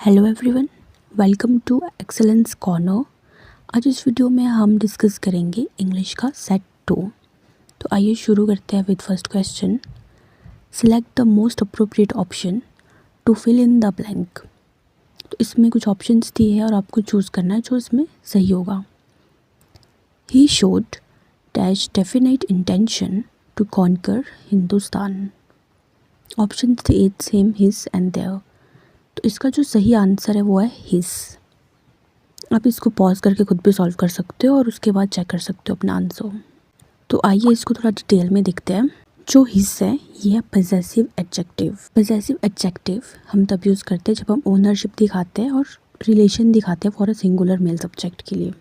Hello everyone, welcome to excellence corner. आज इस video में हम डिस्कस करेंगे इंग्लिश का सेट 2। तो आइए शुरू करते हैं with first question. Select the most appropriate option to fill in the blank. तो इसमें कुछ ऑप्शंस दिए हैं और आपको चूज़ करना है जो इसमें सही होगा। He showed dash definite intention to conquer Hindustan. Option थे it same his and there. तो इसका जो सही आंसर है वो है हिज। आप इसको पॉज करके खुद भी सॉल्व कर सकते हो और उसके बाद चेक कर सकते हो अपना आंसर। तो आइए इसको थोड़ा डिटेल में देखते हैं। जो हिज है ये है पजेसिव एडजेक्टिव। पजेसिव एडजेक्टिव हम तब यूज़ करते हैं जब हम ओनरशिप दिखाते हैं और रिलेशन दिखाते हैं for a singular male subject के लिए।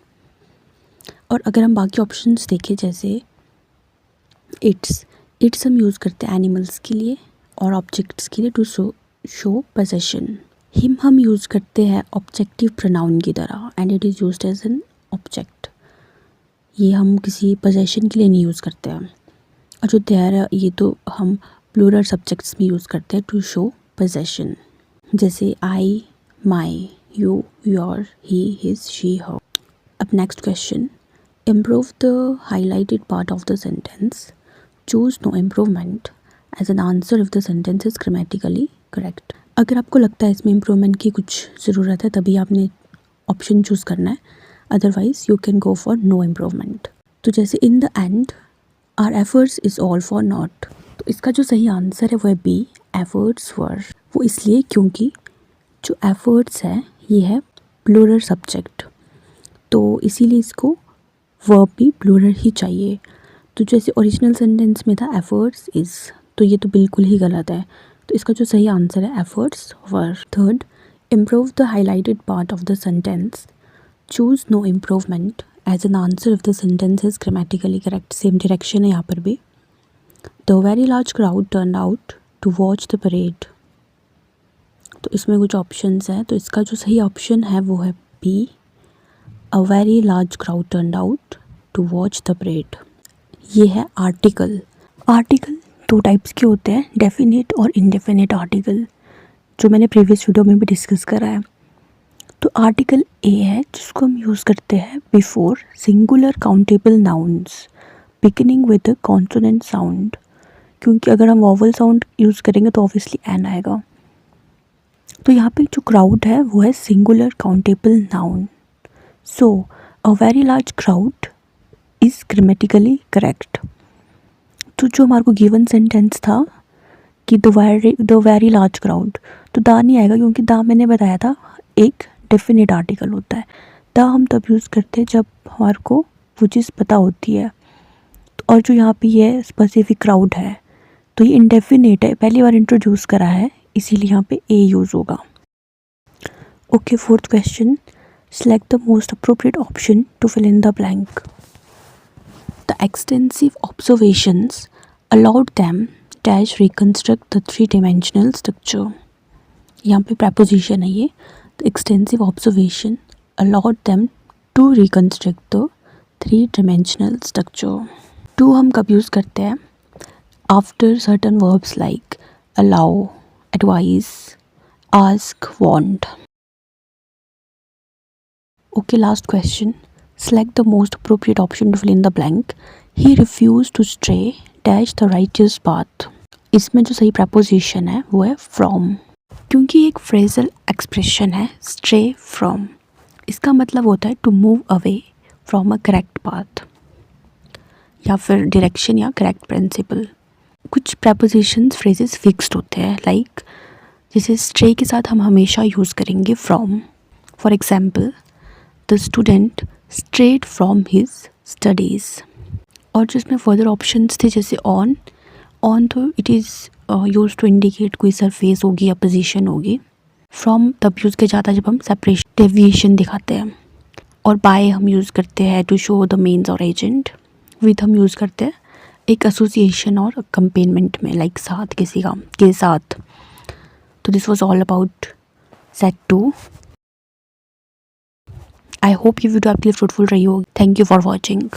और अगर हम बाकी ऑप्शंस देखें जैसे इट्स हम यूज़ करते हैं एनिमल्स के लिए और ऑब्जेक्ट्स के लिए टू शो पोजेशन। हिम हम यूज़ करते हैं ऑब्जेक्टिव प्रोनाउन की तरह and it is used as an object. ये हम किसी पोजेशन के लिए नहीं यूज़ करते हैं। और जो देयर है ये तो हम प्लूरल सब्जेक्ट्स में यूज़ करते हैं टू शो पोजेशन, जैसे I, my, you, your, he, his, she, her. अब next question, improve the highlighted part of the sentence. Choose no improvement as an answer if the sentence is grammatically correct. अगर आपको लगता है इसमें improvement की कुछ ज़रूरत है तभी आपने ऑप्शन चूज़ करना है, otherwise you can go for no improvement. तो जैसे in the end our efforts is all for naught. तो इसका जो सही आंसर है वो है बी, एफर्ट्स वर। वो इसलिए क्योंकि जो एफर्ट्स है ये है प्लूरल सब्जेक्ट, तो इसीलिए इसको वर्ब भी प्लूरल ही चाहिए। तो जैसे ओरिजिनल सेंटेंस में था एफर्ट्स इज़, तो ये तो बिल्कुल ही गलत है। तो इसका जो सही आंसर है efforts were. Third, improve the highlighted part of the sentence. Choose no improvement as an answer if the sentence is grammatically correct. Same direction है यहाँ पर भी। The very large crowd turn out to watch the parade. तो इसमें कुछ options हैं, तो इसका जो सही ऑप्शन है वो है B, a very large crowd turn out to watch the parade. ये है आर्टिकल। आर्टिकल दो टाइप्स के होते हैं, डेफिनेट और इनडेफिनेट आर्टिकल, जो मैंने प्रीवियस वीडियो में भी डिस्कस करा है। तो आर्टिकल ए है जिसको हम यूज़ करते हैं before singular countable nouns beginning with the consonant sound, क्योंकि अगर हम वॉवल साउंड यूज़ करेंगे तो ऑब्वियसली एन आएगा। तो यहाँ पे जो क्राउड है वो है singular countable noun. So a very large crowd is grammatically correct. तो जो हमारे को गिवन सेंटेंस था कि द वेरी लार्ज क्राउड, तो दा नहीं आएगा क्योंकि दा मैंने बताया था एक डेफिनेट आर्टिकल होता है। दा हम तब यूज़ करते हैं जब हमारे को वो चीज़ पता होती है। और जो यहाँ पे ये स्पेसिफिक क्राउड है तो ये इंडेफिनेट है, पहली बार इंट्रोड्यूस करा है, इसीलिए यहाँ पे ए यूज़ होगा। Okay, fourth question, select the most appropriate option to fill in the blank. The extensive observations allowed them dash reconstruct the three-dimensional structure. यहाँ पे preposition है ये। The extensive observation allowed them to reconstruct the three-dimensional structure. To हम कब use करते हैं? After certain verbs like allow, advise, ask, want. Okay, last question. Select the most appropriate option to fill in the blank. He refused to stray dash the righteous path. इसमें जो सही preposition है वो है from, क्योंकि एक phrasal expression है stray from। इसका मतलब होता है to move away from a correct path या फिर direction या correct principle। कुछ prepositions phrases fixed होते हैं, like जैसे stray के साथ हम हमेशा यूज़ करेंगे from। For example, the student strayed from his studies। और जिसमें फर्दर ऑप्शंस थे जैसे ऑन तो it is use to indicate कोई सरफेस होगी या पोजीशन होगी। फ्रॉम तब यूज़ किया जाता है जब हम सेपरेशन डेविएशन दिखाते हैं। और बाय हम यूज़ करते हैं टू शो द मीन्स और एजेंट। विद हम यूज़ करते हैं एक एसोसिएशन और कंपेनमेंट में, लाइक साथ, किसी का के साथ। तो this was all about set 2। I hope ये वीडियो आपके लिए फ्रूटफुल रही होगी। Thank you for watching.